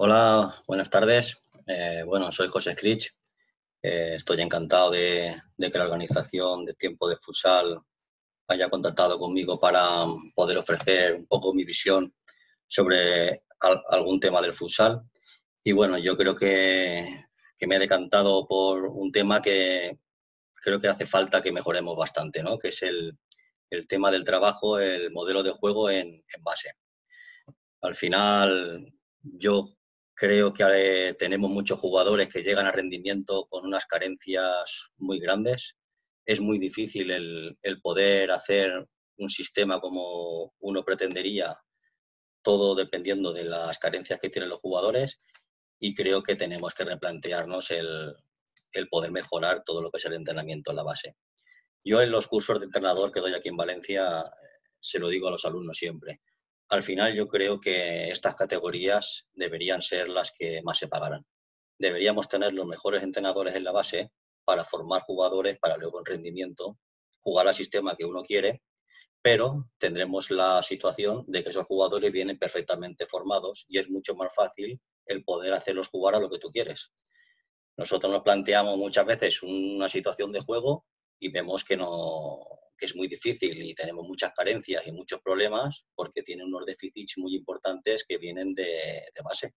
Hola, buenas tardes. Bueno, soy José Scritch. Estoy encantado de que la organización de Tiempo de Futsal haya contactado conmigo para poder ofrecer un poco mi visión sobre algún tema del futsal. Y bueno, yo creo que me he decantado por un tema que creo que hace falta que mejoremos bastante, ¿no? Que es el tema del trabajo, el modelo de juego en base. Al final, yo creo que tenemos muchos jugadores que llegan a rendimiento con unas carencias muy grandes. Es muy difícil el poder hacer un sistema como uno pretendería, todo dependiendo de las carencias que tienen los jugadores, y creo que tenemos que replantearnos el poder mejorar todo lo que es el entrenamiento en la base. Yo en los cursos de entrenador que doy aquí en Valencia se lo digo a los alumnos siempre. Al final yo creo que estas categorías deberían ser las que más se pagaran. Deberíamos tener los mejores entrenadores en la base para formar jugadores para luego en rendimiento jugar al sistema que uno quiere, pero tendremos la situación de que esos jugadores vienen perfectamente formados y es mucho más fácil el poder hacerlos jugar a lo que tú quieres. Nosotros nos planteamos muchas veces una situación de juego y vemos que no, que es muy difícil y tenemos muchas carencias y muchos problemas porque tiene unos déficits muy importantes que vienen de base.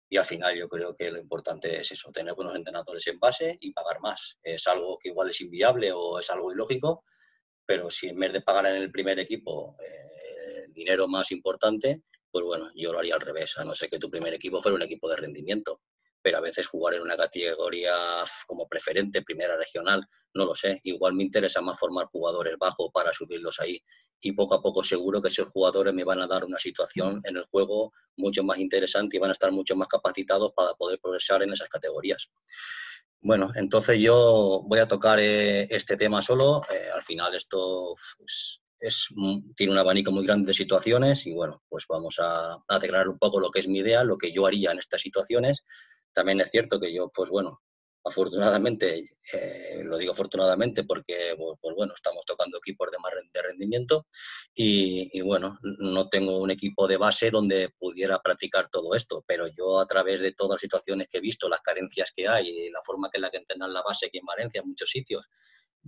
Y al final yo creo que lo importante es eso, tener buenos entrenadores en base y pagar más. Es algo que igual es inviable o es algo ilógico, pero si en vez de pagar en el primer equipo dinero más importante, pues bueno, yo lo haría al revés, a no ser que tu primer equipo fuera un equipo de rendimiento. Pero a veces jugar en una categoría como preferente, primera regional, no lo sé. Igual me interesa más formar jugadores bajos para subirlos ahí. Y poco a poco seguro que esos jugadores me van a dar una situación en el juego mucho más interesante y van a estar mucho más capacitados para poder progresar en esas categorías. Bueno, entonces yo voy a tocar este tema solo. Al final esto tiene un abanico muy grande de situaciones y bueno, pues vamos a declarar un poco lo que es mi idea, lo que yo haría en estas situaciones. También es cierto que yo, pues bueno, afortunadamente, lo digo afortunadamente porque, pues bueno, estamos tocando equipos de rendimiento y bueno, no tengo un equipo de base donde pudiera practicar todo esto, pero yo a través de todas las situaciones que he visto, las carencias que hay y la forma en la que entrenan la base aquí en Valencia, en muchos sitios,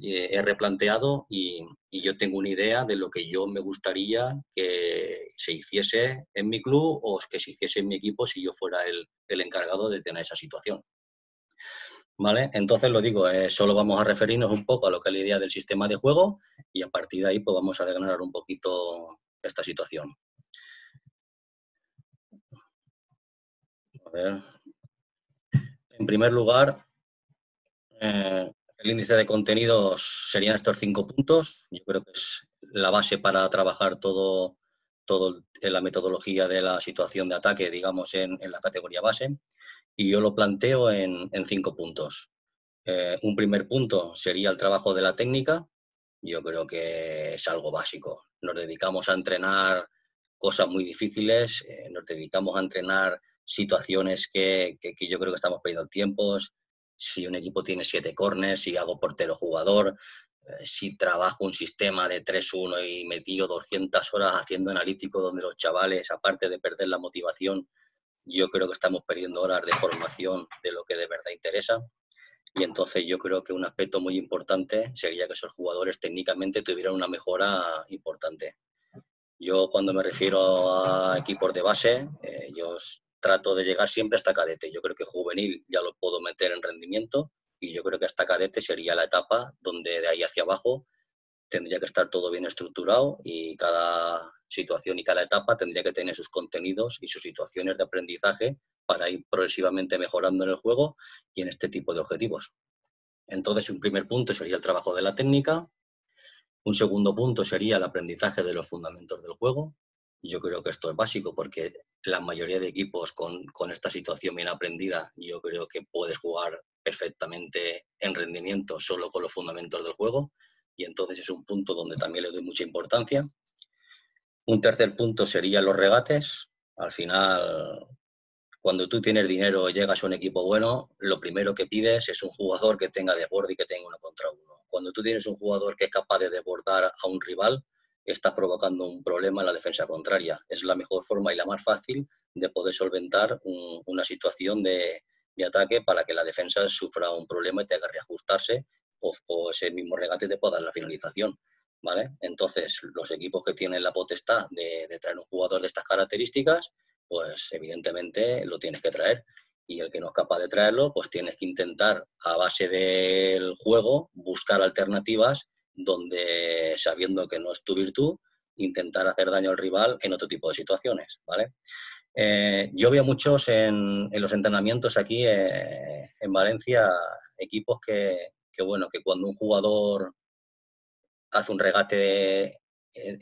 he replanteado y yo tengo una idea de lo que yo me gustaría que se hiciese en mi club o que se hiciese en mi equipo si yo fuera el encargado de tener esa situación. ¿Vale? Entonces lo digo, solo vamos a referirnos un poco a lo que es la idea del sistema de juego y a partir de ahí pues vamos a desgranar un poquito esta situación. A ver. En primer lugar, el índice de contenidos serían estos 5 puntos. Yo creo que es la base para trabajar todo en la metodología de la situación de ataque, digamos, en la categoría base. Y yo lo planteo en 5 puntos. Un primer punto sería el trabajo de la técnica. Yo creo que es algo básico. Nos dedicamos a entrenar cosas muy difíciles, nos dedicamos a entrenar situaciones que yo creo que estamos perdiendo tiempos. Si un equipo tiene 7 corners, si hago portero jugador, si trabajo un sistema de 3-1 y me tiro 200 horas haciendo analítico donde los chavales, aparte de perder la motivación, yo creo que estamos perdiendo horas de formación de lo que de verdad interesa. Y entonces yo creo que un aspecto muy importante sería que esos jugadores técnicamente tuvieran una mejora importante. Yo cuando me refiero a equipos de base, yo trato de llegar siempre hasta cadete. Yo creo que juvenil ya lo puedo meter en rendimiento y yo creo que hasta cadete sería la etapa donde de ahí hacia abajo tendría que estar todo bien estructurado y cada situación y cada etapa tendría que tener sus contenidos y sus situaciones de aprendizaje para ir progresivamente mejorando en el juego y en este tipo de objetivos. Entonces, un primer punto sería el trabajo de la técnica. Un segundo punto sería el aprendizaje de los fundamentos del juego. Yo creo que esto es básico porque la mayoría de equipos con esta situación bien aprendida, yo creo que puedes jugar perfectamente en rendimiento solo con los fundamentos del juego y entonces es un punto donde también le doy mucha importancia. Un tercer punto serían los regates. Al final, cuando tú tienes dinero y llegas a un equipo bueno, lo primero que pides es un jugador que tenga desborde y que tenga 1 contra 1. Cuando tú tienes un jugador que es capaz de desbordar a un rival, estás provocando un problema en la defensa contraria. Es la mejor forma y la más fácil de poder solventar una situación de ataque para que la defensa sufra un problema y tenga que reajustarse o ese mismo regate te pueda dar la finalización, ¿vale? Entonces, los equipos que tienen la potestad de traer un jugador de estas características, pues evidentemente lo tienes que traer. Y el que no es capaz de traerlo, pues tienes que intentar, a base del juego, buscar alternativas donde, sabiendo que no es tu virtud, intentar hacer daño al rival en otro tipo de situaciones, ¿vale? Yo veo muchos en los entrenamientos aquí en Valencia, equipos bueno, que cuando un jugador hace un regate,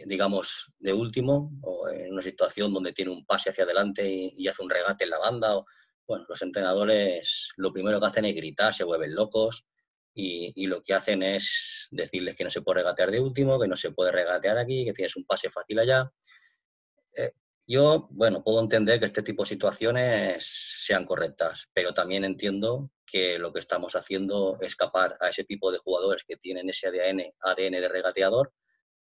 digamos, de último, o en una situación donde tiene un pase hacia adelante y hace un regate en la banda, bueno, los entrenadores lo primero que hacen es gritar, se vuelven locos y lo que hacen es decirles que no se puede regatear de último, que no se puede regatear aquí, que tienes un pase fácil allá. Yo, bueno, puedo entender que este tipo de situaciones sean correctas, pero también entiendo que lo que estamos haciendo es escapar a ese tipo de jugadores que tienen ese ADN de regateador,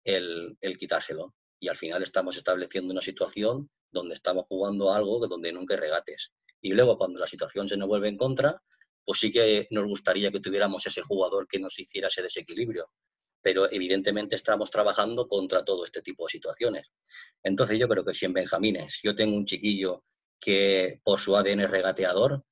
el quitárselo. Y al final estamos estableciendo una situación donde estamos jugando algo donde nunca hay regates. Y luego, cuando la situación se nos vuelve en contra, pues sí que nos gustaría que tuviéramos ese jugador que nos hiciera ese desequilibrio. Pero evidentemente estamos trabajando contra todo este tipo de situaciones. Entonces yo creo que si en Benjamines yo tengo un chiquillo que por su ADN es regateador,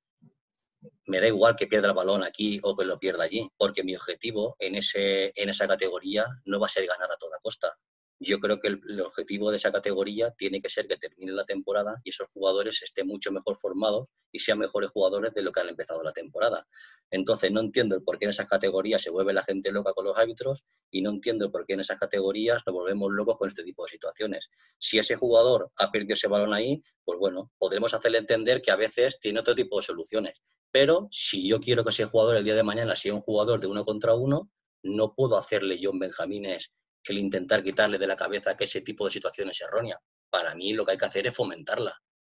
me da igual que pierda el balón aquí o que lo pierda allí, porque mi objetivo en esa categoría no va a ser ganar a toda costa. Yo creo que el objetivo de esa categoría tiene que ser que termine la temporada y esos jugadores estén mucho mejor formados y sean mejores jugadores de lo que han empezado la temporada. Entonces no entiendo el por qué en esas categorías se vuelve la gente loca con los árbitros y no entiendo el por qué en esas categorías nos volvemos locos con este tipo de situaciones. Si ese jugador ha perdido ese balón ahí, pues bueno, podremos hacerle entender que a veces tiene otro tipo de soluciones. Pero si yo quiero que ese jugador el día de mañana sea un jugador de 1 contra 1, no puedo hacerle yo en Benjamines el intentar quitarle de la cabeza que ese tipo de situación es errónea. Para mí lo que hay que hacer es fomentarla.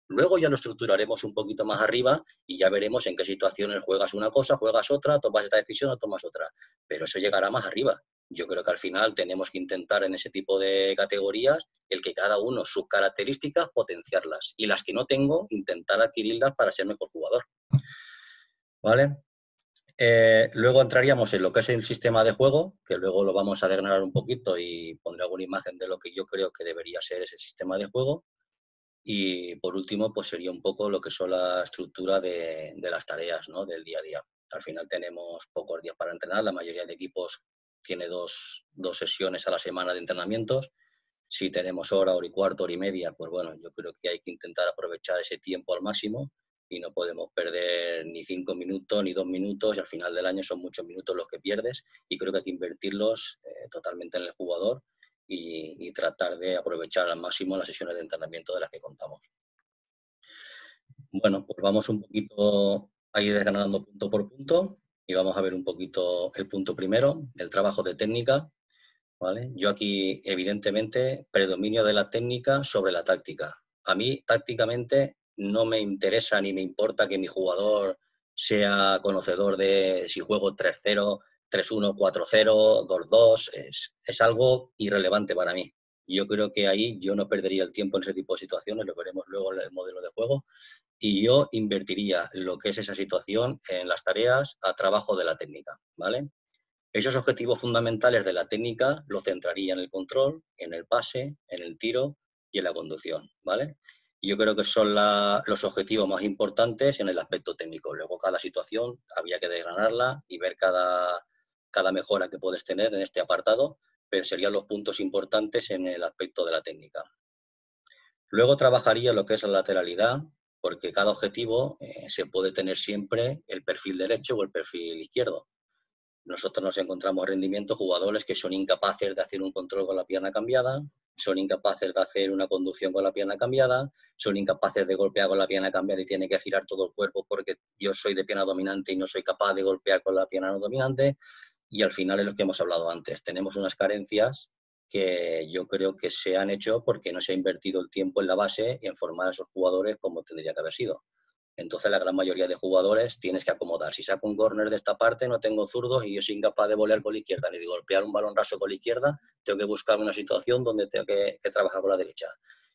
Luego ya lo estructuraremos un poquito más arriba y ya veremos en qué situaciones juegas una cosa, juegas otra, tomas esta decisión o tomas otra. Pero eso llegará más arriba. Yo creo que al final tenemos que intentar en ese tipo de categorías el que cada uno sus características potenciarlas y las que no tengo intentar adquirirlas para ser mejor jugador. ¿Vale? Luego entraríamos en lo que es el sistema de juego, que luego lo vamos a desgranar un poquito y pondré alguna imagen de lo que yo creo que debería ser ese sistema de juego. Y por último, pues sería un poco lo que son la estructura de las tareas, ¿no? Del día a día. Al final tenemos pocos días para entrenar, la mayoría de equipos tiene dos sesiones a la semana de entrenamientos. Si tenemos hora y cuarto, hora y media, pues bueno, yo creo que hay que intentar aprovechar ese tiempo al máximo y no podemos perder ni 5 minutos ni 2 minutos y al final del año son muchos minutos los que pierdes y creo que hay que invertirlos totalmente en el jugador y tratar de aprovechar al máximo las sesiones de entrenamiento de las que contamos. Bueno, pues vamos un poquito a ir desgranando punto por punto y vamos a ver un poquito el punto primero, el trabajo de técnica. ¿Vale? Yo aquí, evidentemente, predominio de la técnica sobre la táctica. A mí, tácticamente, no me interesa ni me importa que mi jugador sea conocedor de si juego 3-0, 3-1, 4-0, 2-2. Es algo irrelevante para mí. Yo creo que ahí yo no perdería el tiempo en ese tipo de situaciones, lo veremos luego en el modelo de juego, y yo invertiría lo que es esa situación en las tareas a trabajo de la técnica, ¿vale? Esos objetivos fundamentales de la técnica los centraría en el control, en el pase, en el tiro y en la conducción, ¿vale? Yo creo que son los objetivos más importantes en el aspecto técnico. Luego cada situación habría que desgranarla y ver cada mejora que puedes tener en este apartado, pero serían los puntos importantes en el aspecto de la técnica. Luego trabajaría lo que es la lateralidad, porque cada objetivo se puede tener siempre el perfil derecho o el perfil izquierdo. Nosotros nos encontramos rendimientos jugadores que son incapaces de hacer un control con la pierna cambiada, son incapaces de hacer una conducción con la pierna cambiada, son incapaces de golpear con la pierna cambiada y tiene que girar todo el cuerpo porque yo soy de pierna dominante y no soy capaz de golpear con la pierna no dominante. Y al final es lo que hemos hablado antes. Tenemos unas carencias que yo creo que se han hecho porque no se ha invertido el tiempo en la base y en formar a esos jugadores como tendría que haber sido. Entonces la gran mayoría de jugadores tienes que acomodar. Si saco un córner de esta parte, no tengo zurdos y yo soy incapaz de volear con la izquierda ni de golpear un balón raso con la izquierda, tengo que buscar una situación donde tengo que trabajar con la derecha.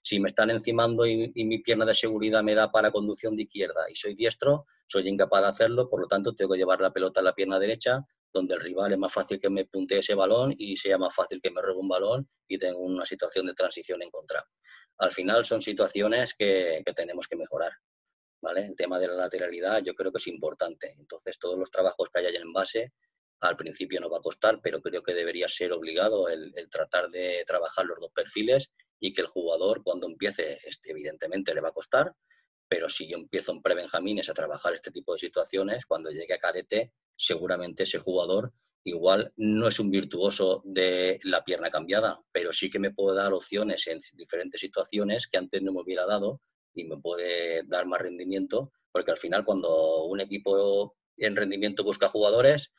Si me están encimando y mi pierna de seguridad me da para conducción de izquierda y soy diestro, soy incapaz de hacerlo, por lo tanto tengo que llevar la pelota a la pierna derecha, donde el rival es más fácil que me puntee ese balón y sea más fácil que me robe un balón y tengo una situación de transición en contra. Al final son situaciones que tenemos que mejorar. ¿Vale? El tema de la lateralidad yo creo que es importante. Entonces, todos los trabajos que haya en base, al principio no va a costar, pero creo que debería ser obligado el tratar de trabajar los dos perfiles y que el jugador, cuando empiece, evidentemente le va a costar, pero si yo empiezo en prebenjamines a trabajar este tipo de situaciones, cuando llegue a cadete, seguramente ese jugador igual no es un virtuoso de la pierna cambiada, pero sí que me puede dar opciones en diferentes situaciones que antes no me hubiera dado y me puede dar más rendimiento, porque al final cuando un equipo en rendimiento busca jugadores,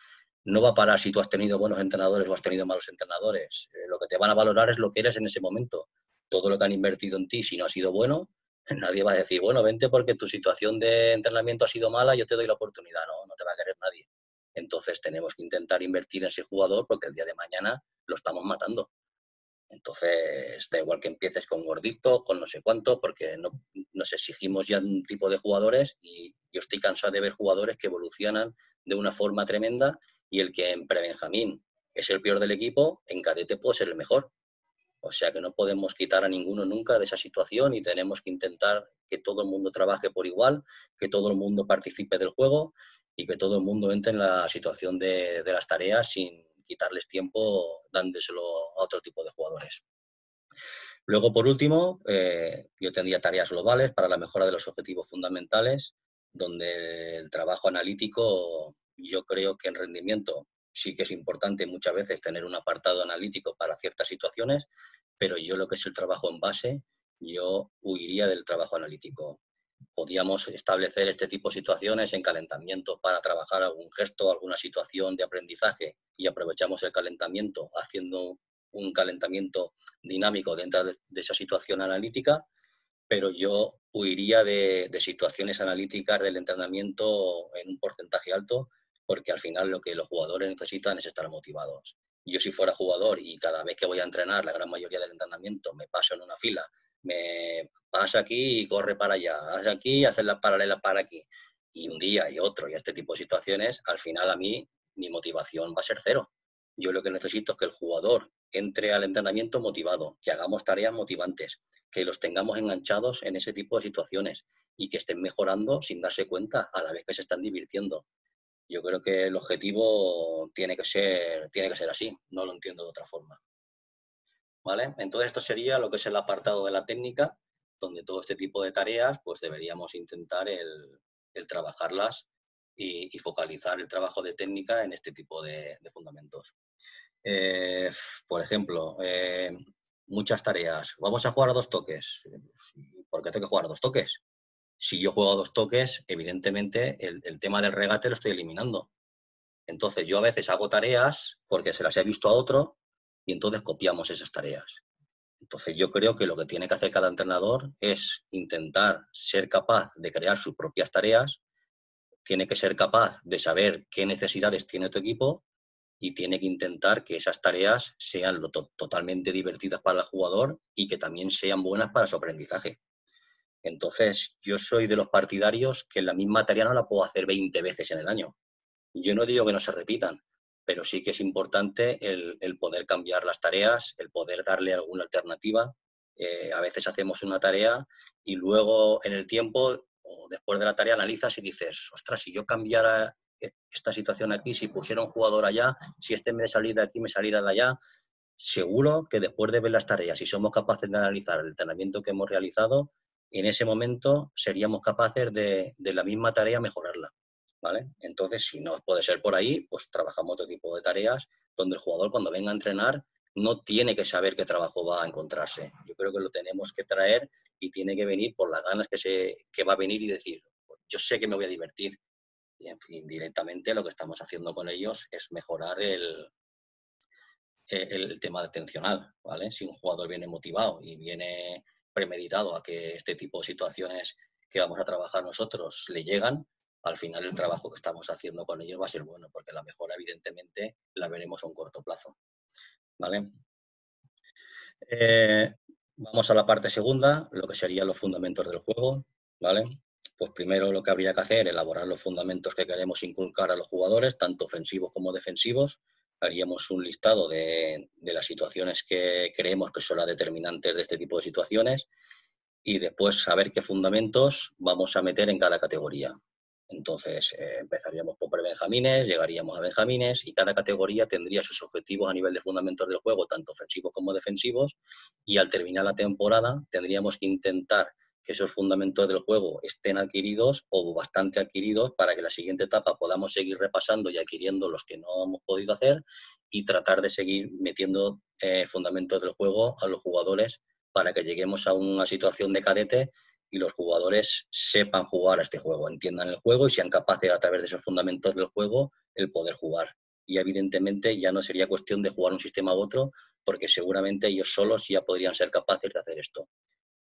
no va a parar si tú has tenido buenos entrenadores o has tenido malos entrenadores. Lo que te van a valorar es lo que eres en ese momento. Todo lo que han invertido en ti, si no ha sido bueno, nadie va a decir, bueno, vente porque tu situación de entrenamiento ha sido mala, yo te doy la oportunidad. No, no te va a querer nadie. Entonces tenemos que intentar invertir en ese jugador porque el día de mañana lo estamos matando. Entonces, da igual que empieces con gordito, con no sé cuánto, porque no, nos exigimos ya un tipo de jugadores y yo estoy cansado de ver jugadores que evolucionan de una forma tremenda y el que en prebenjamín es el peor del equipo, en cadete puede ser el mejor. O sea que no podemos quitar a ninguno nunca de esa situación y tenemos que intentar que todo el mundo trabaje por igual, que todo el mundo participe del juego y que todo el mundo entre en la situación de las tareas sin quitarles tiempo dándoselo a otro tipo de jugadores. Luego, por último, yo tendría tareas globales para la mejora de los objetivos fundamentales, donde el trabajo analítico, yo creo que en rendimiento sí que es importante muchas veces tener un apartado analítico para ciertas situaciones, pero yo lo que es el trabajo en base, yo huiría del trabajo analítico. Podíamos establecer este tipo de situaciones en calentamiento para trabajar algún gesto, alguna situación de aprendizaje y aprovechamos el calentamiento haciendo un calentamiento dinámico dentro de esa situación analítica, pero yo huiría de situaciones analíticas del entrenamiento en un porcentaje alto, porque al final lo que los jugadores necesitan es estar motivados. Yo si fuera jugador y cada vez que voy a entrenar, la gran mayoría del entrenamiento, me paso en una fila, me pasa aquí y corre para allá, haz aquí y haces las paralelas para aquí, y un día y otro, y este tipo de situaciones, al final a mí mi motivación va a ser cero. Yo lo que necesito es que el jugador entre al entrenamiento motivado, que hagamos tareas motivantes, que los tengamos enganchados en ese tipo de situaciones y que estén mejorando sin darse cuenta a la vez que se están divirtiendo. Yo creo que el objetivo tiene que ser así, no lo entiendo de otra forma. ¿Vale? Entonces esto sería lo que es el apartado de la técnica, donde todo este tipo de tareas pues deberíamos intentar el trabajarlas y focalizar el trabajo de técnica en este tipo de fundamentos. Por ejemplo, muchas tareas. Vamos a jugar a 2 toques. ¿Por qué tengo que jugar a 2 toques? Si yo juego a 2 toques, evidentemente el tema del regate lo estoy eliminando. Entonces yo a veces hago tareas porque se las he visto a otro y entonces copiamos esas tareas. Entonces yo creo que lo que tiene que hacer cada entrenador es intentar ser capaz de crear sus propias tareas, tiene que ser capaz de saber qué necesidades tiene tu equipo y tiene que intentar que esas tareas sean totalmente divertidas para el jugador y que también sean buenas para su aprendizaje. Entonces, yo soy de los partidarios que la misma tarea no la puedo hacer 20 veces en el año. Yo no digo que no se repitan, pero sí que es importante el poder cambiar las tareas, el poder darle alguna alternativa. A veces hacemos una tarea y luego en el tiempo o después de la tarea analizas y dices, ostras, si yo cambiara esta situación aquí, si pusiera un jugador allá, si este en vez de salir de aquí me saliera de allá, seguro que después de ver las tareas, si somos capaces de analizar el entrenamiento que hemos realizado, en ese momento seríamos capaces de la misma tarea mejorarla. ¿Vale? Entonces, si no puede ser por ahí, pues trabajamos otro tipo de tareas donde el jugador cuando venga a entrenar no tiene que saber qué trabajo va a encontrarse. Yo creo que lo tenemos que traer y tiene que venir por las ganas que va a venir y decir, yo sé que me voy a divertir. Y en fin, directamente lo que estamos haciendo con ellos es mejorar el tema atencional, ¿vale? Si un jugador viene motivado y viene premeditado a que este tipo de situaciones que vamos a trabajar nosotros le llegan, al final el trabajo que estamos haciendo con ellos va a ser bueno, porque la mejora, evidentemente, la veremos a un corto plazo, ¿vale? Vamos a la parte segunda, lo que serían los fundamentos del juego, ¿vale? Pues primero lo que habría que hacer, elaborar los fundamentos que queremos inculcar a los jugadores, tanto ofensivos como defensivos. Haríamos un listado de las situaciones que creemos que son las determinantes de este tipo de situaciones y después saber qué fundamentos vamos a meter en cada categoría. Entonces, empezaríamos por prebenjamines, llegaríamos a benjamines y cada categoría tendría sus objetivos a nivel de fundamentos del juego, tanto ofensivos como defensivos, y al terminar la temporada tendríamos que intentar que esos fundamentos del juego estén adquiridos o bastante adquiridos para que la siguiente etapa podamos seguir repasando y adquiriendo los que no hemos podido hacer y tratar de seguir metiendo fundamentos del juego a los jugadores para que lleguemos a una situación de cadete y los jugadores sepan jugar a este juego, entiendan el juego y sean capaces a través de esos fundamentos del juego el poder jugar. Y evidentemente ya no sería cuestión de jugar un sistema u otro, porque seguramente ellos solos ya podrían ser capaces de hacer esto.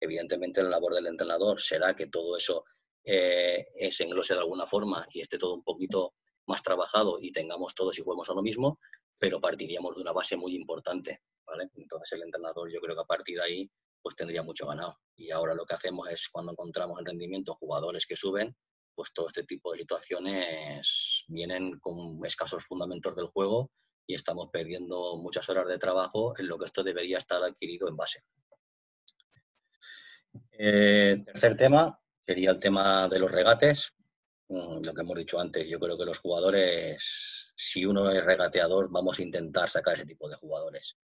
Evidentemente la labor del entrenador será que todo eso se englose de alguna forma y esté todo un poquito más trabajado y tengamos todos y juguemos a lo mismo, pero partiríamos de una base muy importante, ¿vale? Entonces el entrenador, yo creo que a partir de ahí pues tendría mucho ganado. Y ahora lo que hacemos es, cuando encontramos en rendimiento jugadores que suben, pues todo este tipo de situaciones vienen con escasos fundamentos del juego y estamos perdiendo muchas horas de trabajo en lo que esto debería estar adquirido en base. Tercer tema sería el tema de los regates. Lo que hemos dicho antes, yo creo que los jugadores, si uno es regateador, vamos a intentar sacar ese tipo de jugadores.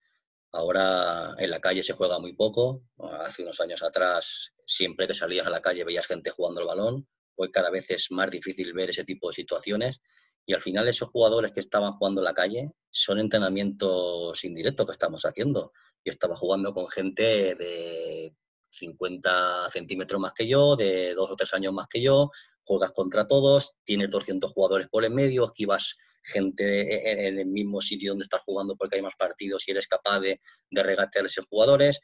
Ahora en la calle se juega muy poco. Hace unos años atrás, siempre que salías a la calle veías gente jugando el balón. Hoy cada vez es más difícil ver ese tipo de situaciones. Y al final esos jugadores que estaban jugando en la calle son entrenamientos indirectos que estamos haciendo. Yo estaba jugando con gente de 50 centímetros más que yo, de 2 o 3 años más que yo, juegas contra todos, tienes 200 jugadores por en medio, esquivas gente en el mismo sitio donde estás jugando porque hay más partidos y eres capaz de regatear a esos jugadores.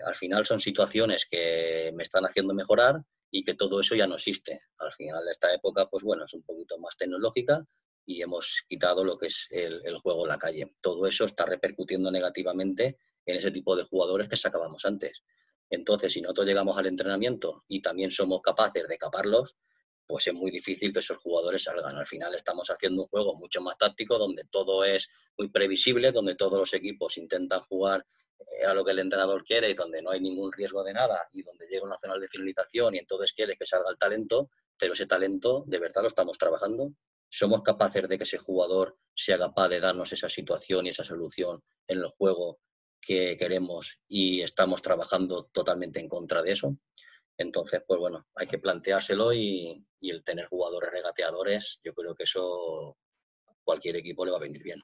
Al final son situaciones que me están haciendo mejorar y que todo eso ya no existe. Al final esta época, pues bueno, es un poquito más tecnológica y hemos quitado lo que es el juego en la calle. Todo eso está repercutiendo negativamente en ese tipo de jugadores que sacábamos antes. Entonces, si nosotros llegamos al entrenamiento y también somos capaces de caparlos, pues es muy difícil que esos jugadores salgan. Al final estamos haciendo un juego mucho más táctico, donde todo es muy previsible, donde todos los equipos intentan jugar a lo que el entrenador quiere y donde no hay ningún riesgo de nada y donde llega una final de finalización y entonces quiere que salga el talento, pero ese talento de verdad lo estamos trabajando. Somos capaces de que ese jugador sea capaz de darnos esa situación y esa solución en el juego que queremos y estamos trabajando totalmente en contra de eso. Entonces, pues bueno, hay que planteárselo y el tener jugadores regateadores, yo creo que eso a cualquier equipo le va a venir bien.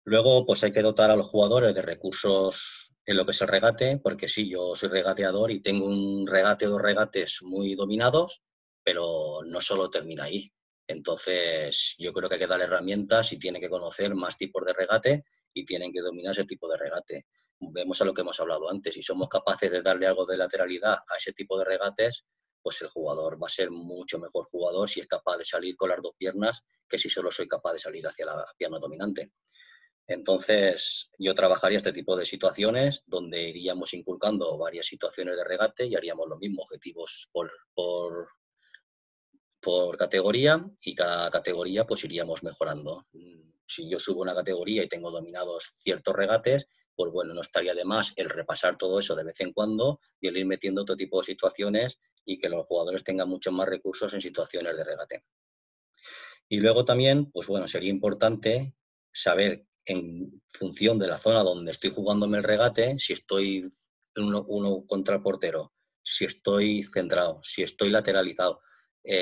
Luego, pues hay que dotar a los jugadores de recursos en lo que es el regate, porque sí, yo soy regateador y tengo un regate o 2 regates muy dominados, pero no solo termina ahí. Entonces, yo creo que hay que dar herramientas y tiene que conocer más tipos de regate y tienen que dominar ese tipo de regate. Vemos a lo que hemos hablado antes. Si somos capaces de darle algo de lateralidad a ese tipo de regates, pues el jugador va a ser mucho mejor jugador si es capaz de salir con las 2 piernas que si solo soy capaz de salir hacia la pierna dominante. Entonces, yo trabajaría este tipo de situaciones donde iríamos inculcando varias situaciones de regate y haríamos lo mismo, objetivos por categoría y cada categoría pues iríamos mejorando. Si yo subo una categoría y tengo dominados ciertos regates, pues bueno, no estaría de más el repasar todo eso de vez en cuando y el ir metiendo otro tipo de situaciones y que los jugadores tengan muchos más recursos en situaciones de regate. Y luego también, pues bueno, sería importante saber en función de la zona donde estoy jugándome el regate, si estoy uno contra el portero, si estoy centrado, si estoy lateralizado,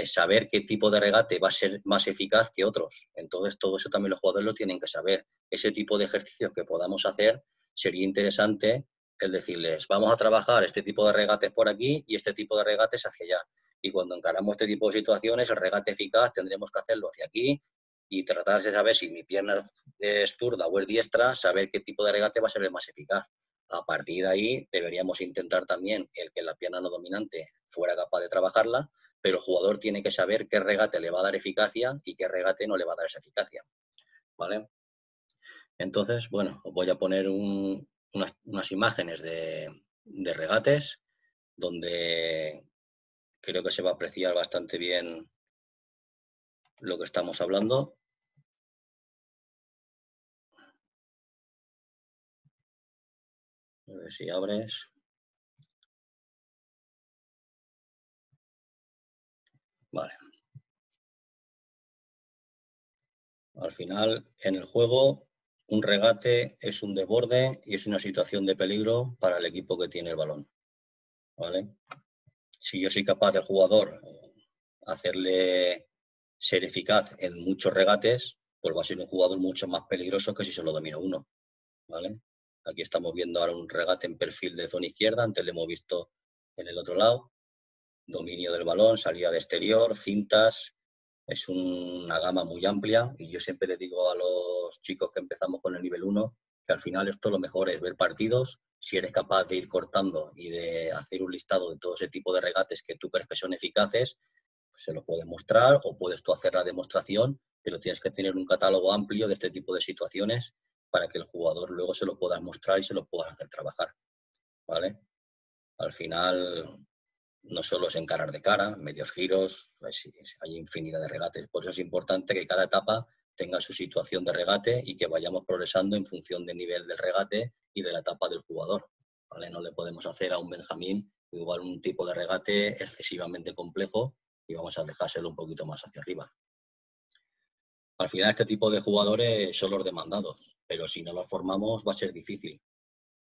saber qué tipo de regate va a ser más eficaz que otros. Entonces, todo eso también los jugadores lo tienen que saber. Ese tipo de ejercicios que podamos hacer sería interesante el decirles, vamos a trabajar este tipo de regates por aquí y este tipo de regates hacia allá. Y cuando encaramos este tipo de situaciones, el regate eficaz tendremos que hacerlo hacia aquí y tratar de saber si mi pierna es zurda o es diestra, saber qué tipo de regate va a ser el más eficaz. A partir de ahí deberíamos intentar también el que la pierna no dominante fuera capaz de trabajarla, pero el jugador tiene que saber qué regate le va a dar eficacia y qué regate no le va a dar esa eficacia, ¿vale? Entonces, bueno, os voy a poner unas imágenes de regates donde creo que se va a apreciar bastante bien lo que estamos hablando. A ver si abres. Vale. Al final, en el juego, un regate es un desborde y es una situación de peligro para el equipo que tiene el balón, ¿vale? Si yo soy capaz del jugador hacerle ser eficaz en muchos regates, pues va a ser un jugador mucho más peligroso que si solo domino uno, ¿vale? Aquí estamos viendo ahora un regate en perfil de zona izquierda, antes le hemos visto en el otro lado, dominio del balón, salida de exterior, fintas, es una gama muy amplia y yo siempre le digo a los chicos que empezamos con el nivel 1 que al final esto lo mejor es ver partidos, si eres capaz de ir cortando y de hacer un listado de todo ese tipo de regates que tú crees que son eficaces, pues se lo puedes mostrar o puedes tú hacer la demostración, pero tienes que tener un catálogo amplio de este tipo de situaciones para que el jugador luego se lo pueda mostrar y se lo pueda hacer trabajar, ¿vale? Al final no solo es encarar de cara, medios giros, pues hay infinidad de regates. Por eso es importante que cada etapa tenga su situación de regate y que vayamos progresando en función del nivel del regate y de la etapa del jugador, ¿vale? No le podemos hacer a un Benjamín igual un tipo de regate excesivamente complejo y vamos a dejárselo un poquito más hacia arriba. Al final este tipo de jugadores son los demandados, pero si no los formamos va a ser difícil.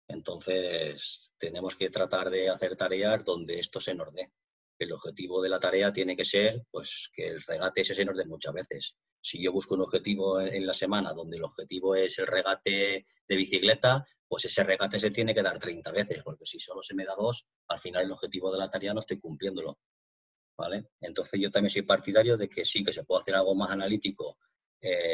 Entonces, tenemos que tratar de hacer tareas donde esto se nos dé. El objetivo de la tarea tiene que ser pues, que el regate ese se nos dé muchas veces. Si yo busco un objetivo en la semana donde el objetivo es el regate de bicicleta, pues ese regate se tiene que dar 30 veces, porque si solo se me da 2, al final el objetivo de la tarea no estoy cumpliéndolo, ¿vale? Entonces yo también soy partidario de que sí, que se puede hacer algo más analítico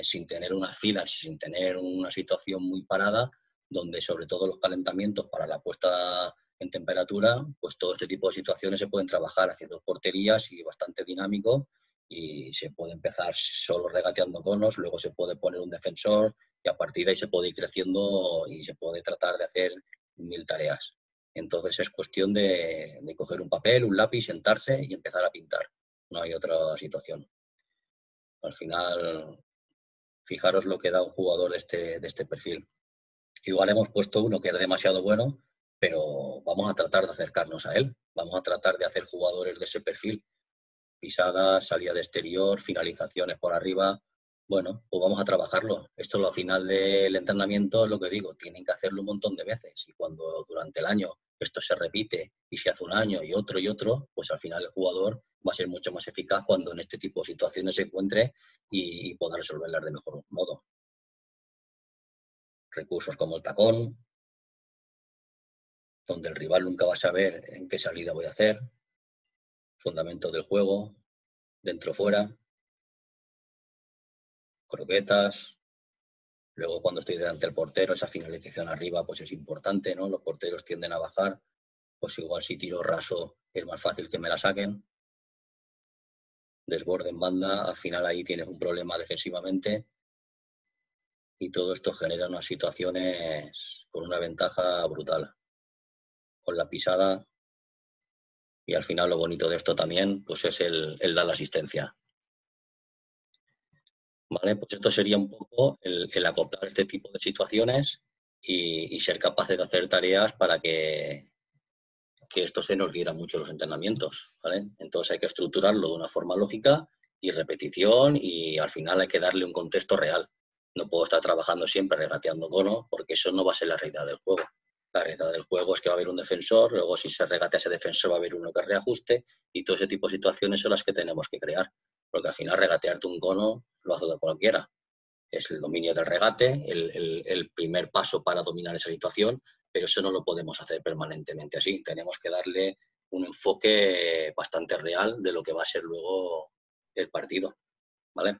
sin tener unas filas, sin tener una situación muy parada, donde sobre todo los calentamientos para la puesta en temperatura, pues todo este tipo de situaciones se pueden trabajar haciendo porterías y bastante dinámico y se puede empezar solo regateando conos, luego se puede poner un defensor y a partir de ahí se puede ir creciendo y se puede tratar de hacer 1000 tareas. Entonces es cuestión de coger un papel, un lápiz, sentarse y empezar a pintar. No hay otra situación. Al final, fijaros lo que da un jugador de este perfil. Igual hemos puesto uno que es demasiado bueno, pero vamos a tratar de acercarnos a él. Vamos a tratar de hacer jugadores de ese perfil. Pisadas, salida de exterior, finalizaciones por arriba. Bueno, pues vamos a trabajarlo. Esto al final del entrenamiento es lo que digo, tienen que hacerlo un montón de veces. Y cuando durante el año esto se repite y se hace un año y otro, pues al final el jugador va a ser mucho más eficaz cuando en este tipo de situaciones se encuentre y pueda resolverlas de mejor modo. Recursos como el tacón, donde el rival nunca va a saber en qué salida voy a hacer, fundamento del juego, dentro-fuera, croquetas. Luego, cuando estoy delante del portero, esa finalización arriba, pues es importante, ¿no? Los porteros tienden a bajar, pues igual si tiro raso es más fácil que me la saquen. Desborde en banda, al final ahí tienes un problema defensivamente y todo esto genera unas situaciones con una ventaja brutal. Con la pisada y al final lo bonito de esto también, pues es el dar la asistencia. ¿Vale? Pues esto sería un poco el acoplar este tipo de situaciones y ser capaces de hacer tareas para que esto se nos diera mucho en los entrenamientos, ¿vale? Entonces hay que estructurarlo de una forma lógica y repetición y al final hay que darle un contexto real. No puedo estar trabajando siempre regateando cono porque eso no va a ser la realidad del juego. La realidad del juego es que va a haber un defensor, luego si se regatea ese defensor va a haber uno que reajuste y todo ese tipo de situaciones son las que tenemos que crear. Porque al final regatearte un cono lo hace cualquiera. Es el dominio del regate, el primer paso para dominar esa situación, pero eso no lo podemos hacer permanentemente así. Tenemos que darle un enfoque bastante real de lo que va a ser luego el partido, ¿vale?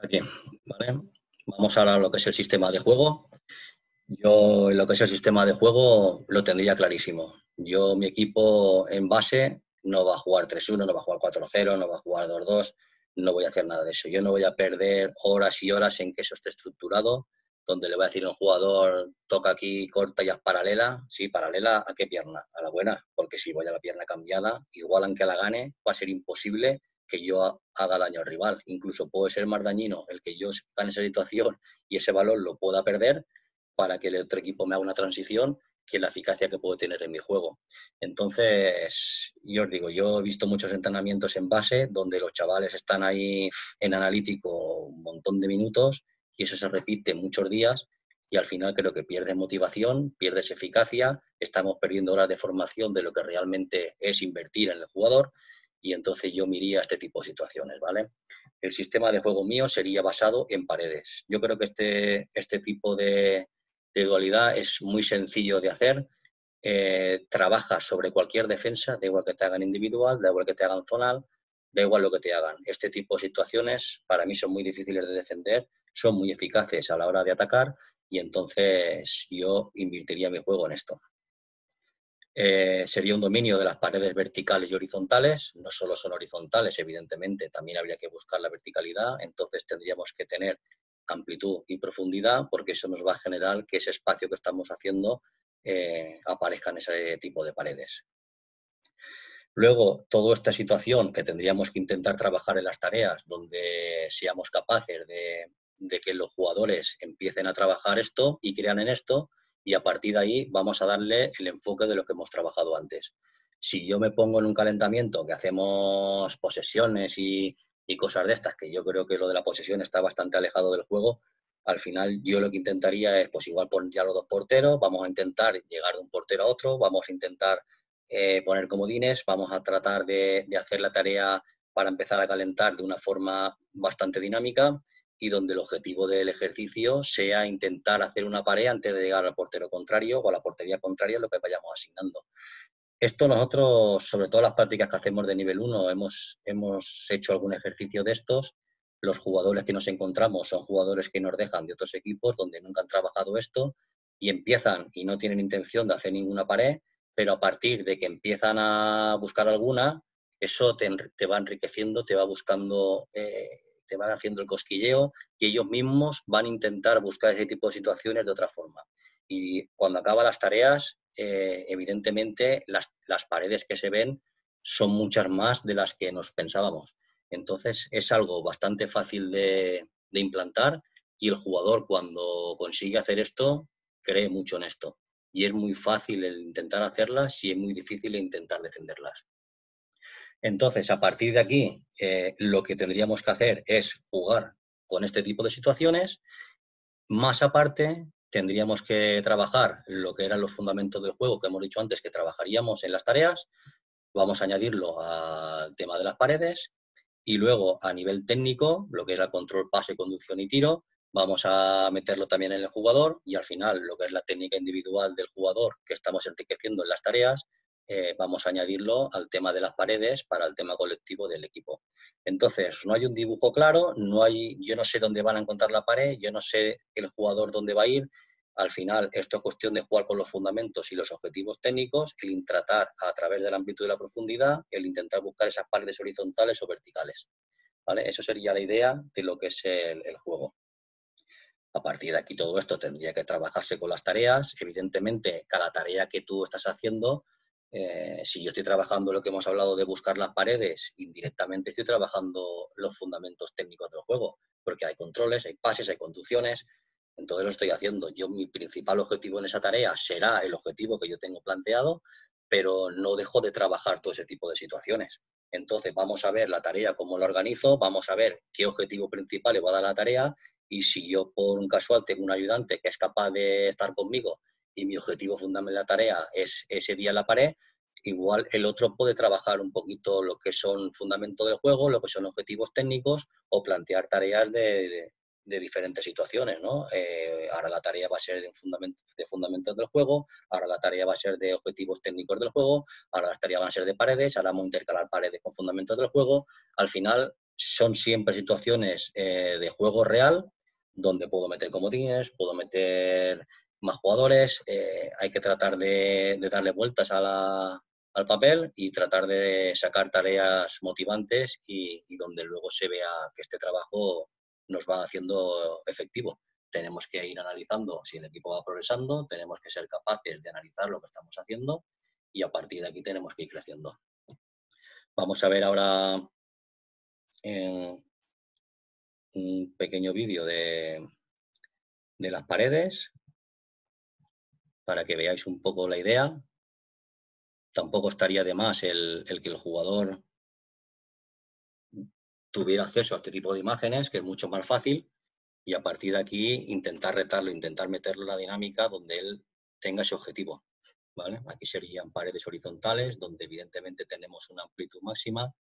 Aquí, ¿vale? Vamos ahora a lo que es el sistema de juego. Yo en lo que es el sistema de juego lo tendría clarísimo. Yo, mi equipo en base no va a jugar 3-1, no va a jugar 4-0, no va a jugar 2-2, no voy a hacer nada de eso. Yo no voy a perder horas y horas en que eso esté estructurado, donde le voy a decir a un jugador, toca aquí, corta y haz paralela. Sí, paralela, ¿a qué pierna? A la buena, porque si voy a la pierna cambiada, igual aunque la gane, va a ser imposible que yo haga daño al rival. Incluso puede ser más dañino el que yo gane esa situación y ese balón lo pueda perder para que el otro equipo me haga una transición que la eficacia que puedo tener en mi juego. Entonces, yo os digo, yo he visto muchos entrenamientos en base donde los chavales están ahí en analítico un montón de minutos y eso se repite muchos días y al final creo que pierdes motivación, pierdes eficacia, estamos perdiendo horas de formación de lo que realmente es invertir en el jugador y entonces yo me iría a este tipo de situaciones, ¿vale? El sistema de juego mío sería basado en paredes. Yo creo que este tipo de dualidad es muy sencillo de hacer. Trabajas sobre cualquier defensa, da igual que te hagan individual, da igual que te hagan zonal, da igual lo que te hagan. Este tipo de situaciones para mí son muy difíciles de defender, son muy eficaces a la hora de atacar y entonces yo invertiría mi juego en esto. Sería un dominio de las paredes verticales y horizontales, no solo son horizontales, evidentemente, también habría que buscar la verticalidad, entonces tendríamos que tener amplitud y profundidad, porque eso nos va a generar que ese espacio que estamos haciendo aparezca en ese tipo de paredes. Luego, toda esta situación que tendríamos que intentar trabajar en las tareas, donde seamos capaces de que los jugadores empiecen a trabajar esto y crean en esto, y a partir de ahí vamos a darle el enfoque de lo que hemos trabajado antes. Si yo me pongo en un calentamiento que hacemos posesiones y cosas de estas, que yo creo que lo de la posesión está bastante alejado del juego, al final yo lo que intentaría es, pues igual poner ya los dos porteros, vamos a intentar llegar de un portero a otro, vamos a intentar poner comodines, vamos a tratar de hacer la tarea para empezar a calentar de una forma bastante dinámica y donde el objetivo del ejercicio sea intentar hacer una pared antes de llegar al portero contrario o a la portería contraria, lo que vayamos asignando. Esto nosotros, sobre todo las prácticas que hacemos de nivel 1, hemos hecho algún ejercicio de estos. Los jugadores que nos encontramos son jugadores que nos dejan de otros equipos donde nunca han trabajado esto y empiezan y no tienen intención de hacer ninguna pared, pero a partir de que empiezan a buscar alguna, eso te va enriqueciendo, te va buscando, te va haciendo el cosquilleo y ellos mismos van a intentar buscar ese tipo de situaciones de otra forma. Y cuando acaban las tareas, evidentemente las paredes que se ven son muchas más de las que nos pensábamos. Entonces es algo bastante fácil de implantar y el jugador cuando consigue hacer esto cree mucho en esto. Y es muy fácil el intentar hacerlas y es muy difícil el intentar defenderlas. Entonces, a partir de aquí, lo que tendríamos que hacer es jugar con este tipo de situaciones. Más aparte, tendríamos que trabajar lo que eran los fundamentos del juego, que hemos dicho antes que trabajaríamos en las tareas. Vamos a añadirlo al tema de las paredes y luego a nivel técnico, lo que era control, pase, conducción y tiro, vamos a meterlo también en el jugador y al final lo que es la técnica individual del jugador que estamos enriqueciendo en las tareas, vamos a añadirlo al tema de las paredes para el tema colectivo del equipo. Entonces, no hay un dibujo claro, yo no sé dónde van a encontrar la pared, yo no sé el jugador dónde va a ir. Al final, esto es cuestión de jugar con los fundamentos y los objetivos técnicos, el tratar a través del ámbito de la profundidad, el intentar buscar esas paredes horizontales o verticales. ¿Vale? Eso sería la idea de lo que es el juego. A partir de aquí todo esto tendría que trabajarse con las tareas. Evidentemente, cada tarea que tú estás haciendo, si yo estoy trabajando lo que hemos hablado de buscar las paredes, indirectamente estoy trabajando los fundamentos técnicos del juego, porque hay controles, hay pases, hay conducciones, entonces lo estoy haciendo. Yo mi principal objetivo en esa tarea será el objetivo que yo tengo planteado, pero no dejo de trabajar todo ese tipo de situaciones. Entonces vamos a ver la tarea, cómo la organizo, vamos a ver qué objetivo principal le va a dar la tarea y si yo por un casual tengo un ayudante que es capaz de estar conmigo y mi objetivo fundamental de la tarea es ese día en la pared, igual el otro puede trabajar un poquito lo que son fundamentos del juego, lo que son objetivos técnicos o plantear tareas de diferentes situaciones, ¿no? Ahora la tarea va a ser de fundamentos del juego, ahora la tarea va a ser de objetivos técnicos del juego, ahora las tareas van a ser de paredes, ahora vamos a intercalar paredes con fundamentos del juego. Al final son siempre situaciones de juego real, donde puedo meter comodines, puedo meter más jugadores, hay que tratar de darle vueltas al papel y tratar de sacar tareas motivantes y donde luego se vea que este trabajo nos va haciendo efectivo. Tenemos que ir analizando si el equipo va progresando, tenemos que ser capaces de analizar lo que estamos haciendo y a partir de aquí tenemos que ir creciendo. Vamos a ver ahora un pequeño vídeo de las paredes para que veáis un poco la idea. Tampoco estaría de más el que el jugador tuviera acceso a este tipo de imágenes, que es mucho más fácil, y a partir de aquí intentar retarlo, intentar meterlo en la dinámica donde él tenga ese objetivo. ¿Vale? Aquí serían paredes horizontales, donde evidentemente tenemos una amplitud máxima,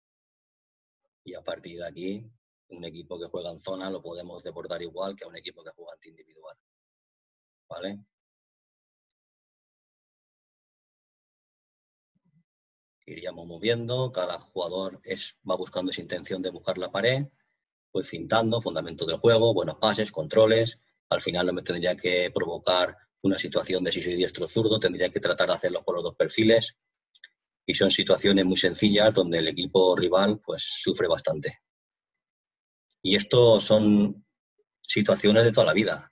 y a partir de aquí, un equipo que juega en zona lo podemos desbordar igual que a un equipo que juega en individual. ¿Vale? Iríamos moviendo, cada jugador va buscando esa intención de buscar la pared, pues fintando, fundamento del juego, buenos pases, controles. Al final no me tendría que provocar una situación de si soy diestro o zurdo, tendría que tratar de hacerlo por los dos perfiles. Y son situaciones muy sencillas donde el equipo rival pues sufre bastante. Y esto son situaciones de toda la vida.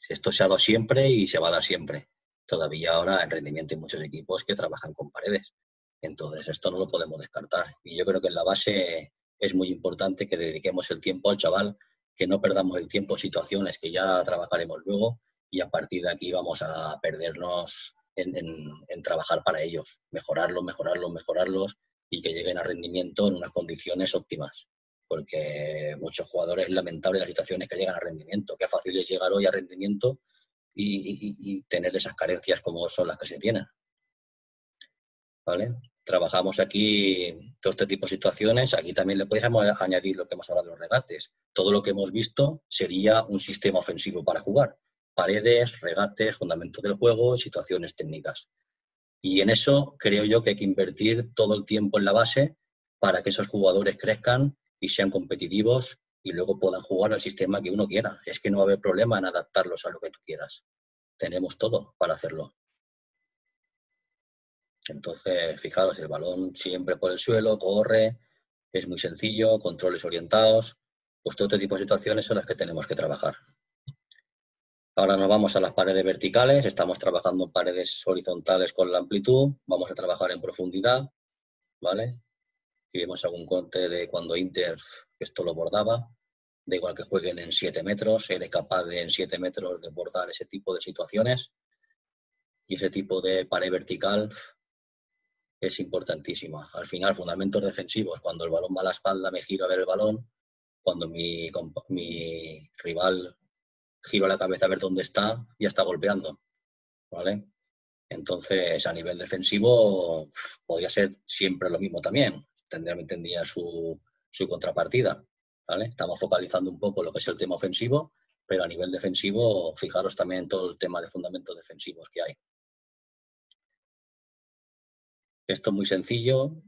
Esto se ha dado siempre y se va a dar siempre. Todavía ahora en rendimiento hay muchos equipos que trabajan con paredes. Entonces esto no lo podemos descartar. Y yo creo que en la base es muy importante que dediquemos el tiempo al chaval, que no perdamos el tiempo en situaciones que ya trabajaremos luego y a partir de aquí vamos a perdernos en trabajar para ellos, mejorarlos y que lleguen a rendimiento en unas condiciones óptimas. Porque muchos jugadores, es lamentable las situaciones que llegan a rendimiento. Qué fácil es llegar hoy a rendimiento y tener esas carencias como son las que se tienen. ¿Vale? Trabajamos aquí todo este tipo de situaciones. Aquí también le podríamos añadir lo que hemos hablado de los regates. Todo lo que hemos visto sería un sistema ofensivo para jugar. Paredes, regates, fundamentos del juego, situaciones técnicas. Y en eso creo yo que hay que invertir todo el tiempo en la base para que esos jugadores crezcan y sean competitivos y luego puedan jugar al sistema que uno quiera. Es que no va a haber problema en adaptarlos a lo que tú quieras. Tenemos todo para hacerlo. Entonces, fijaros, el balón siempre por el suelo, corre, es muy sencillo, controles orientados, pues todo este tipo de situaciones son las que tenemos que trabajar. Ahora nos vamos a las paredes verticales, estamos trabajando en paredes horizontales con la amplitud, vamos a trabajar en profundidad, ¿vale? Si vemos algún corte de cuando Inter esto lo bordaba, da igual que jueguen en 7 metros, eres capaz de en 7 metros de bordar ese tipo de situaciones y ese tipo de pared vertical es importantísima. Al final, fundamentos defensivos, cuando el balón va a la espalda me giro a ver el balón, cuando mi rival giro la cabeza a ver dónde está, ya está golpeando, ¿vale? Entonces, a nivel defensivo, podría ser siempre lo mismo también. Tendría su contrapartida, ¿vale? Estamos focalizando un poco lo que es el tema ofensivo, pero a nivel defensivo, fijaros también todo el tema de fundamentos defensivos que hay. Esto es muy sencillo,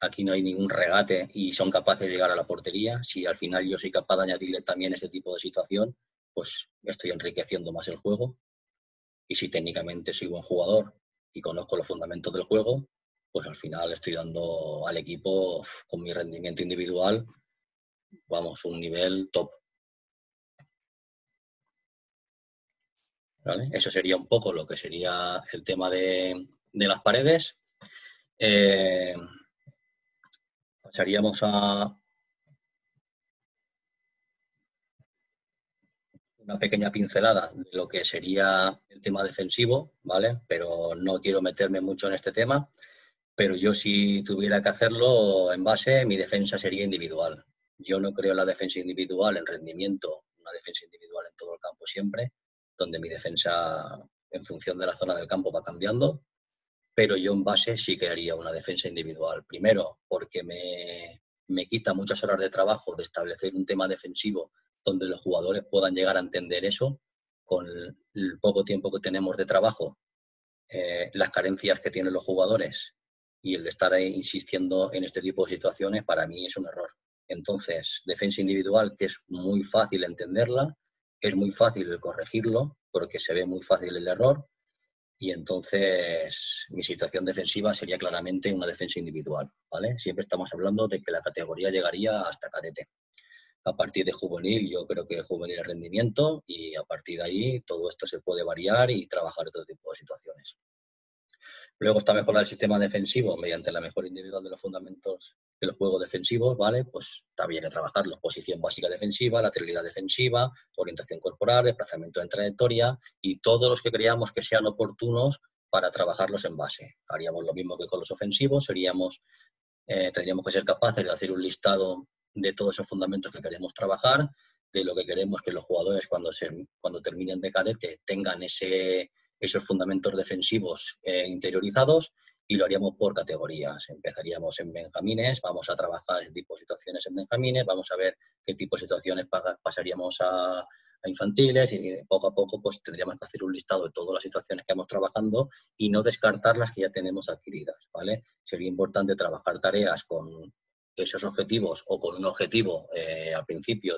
aquí no hay ningún regate y son capaces de llegar a la portería. Si al final yo soy capaz de añadirle también este tipo de situación, pues estoy enriqueciendo más el juego. Y si técnicamente soy buen jugador y conozco los fundamentos del juego, pues al final estoy dando al equipo con mi rendimiento individual, vamos, un nivel top. ¿Vale? Eso sería un poco lo que sería el tema de las paredes. Pasaríamos a una pequeña pincelada de lo que sería el tema defensivo, ¿vale? Pero no quiero meterme mucho en este tema, pero yo si tuviera que hacerlo en base, mi defensa sería individual. Yo no creo en la defensa individual en rendimiento, una defensa individual en todo el campo siempre, donde mi defensa en función de la zona del campo va cambiando, pero yo en base sí que haría una defensa individual. Primero, porque me quita muchas horas de trabajo de establecer un tema defensivo donde los jugadores puedan llegar a entender eso con el poco tiempo que tenemos de trabajo, las carencias que tienen los jugadores y el de estar ahí insistiendo en este tipo de situaciones para mí es un error. Entonces, defensa individual, que es muy fácil entenderla, es muy fácil el corregirlo, porque se ve muy fácil el error, y entonces mi situación defensiva sería claramente una defensa individual, ¿vale? Siempre estamos hablando de que la categoría llegaría hasta cadete. A partir de juvenil, yo creo que juvenil es rendimiento, y a partir de ahí todo esto se puede variar y trabajar en todo tipo de situaciones. Luego está mejorar el sistema defensivo mediante la mejora individual de los fundamentos de los juegos defensivos, ¿vale? Pues también hay que trabajarlo. Posición básica defensiva, lateralidad defensiva, orientación corporal, desplazamiento en trayectoria y todos los que creamos que sean oportunos para trabajarlos en base. Haríamos lo mismo que con los ofensivos, tendríamos que ser capaces de hacer un listado de todos esos fundamentos que queremos trabajar, de lo que queremos que los jugadores cuando terminen de cadete tengan esos fundamentos defensivos interiorizados, y lo haríamos por categorías. Empezaríamos en benjamines, vamos a trabajar ese tipo de situaciones en benjamines, vamos a ver qué tipo de situaciones pasaríamos a infantiles, y poco a poco pues tendríamos que hacer un listado de todas las situaciones que vamos trabajando y no descartar las que ya tenemos adquiridas, ¿vale? Sería importante trabajar tareas con esos objetivos o con un objetivo al principio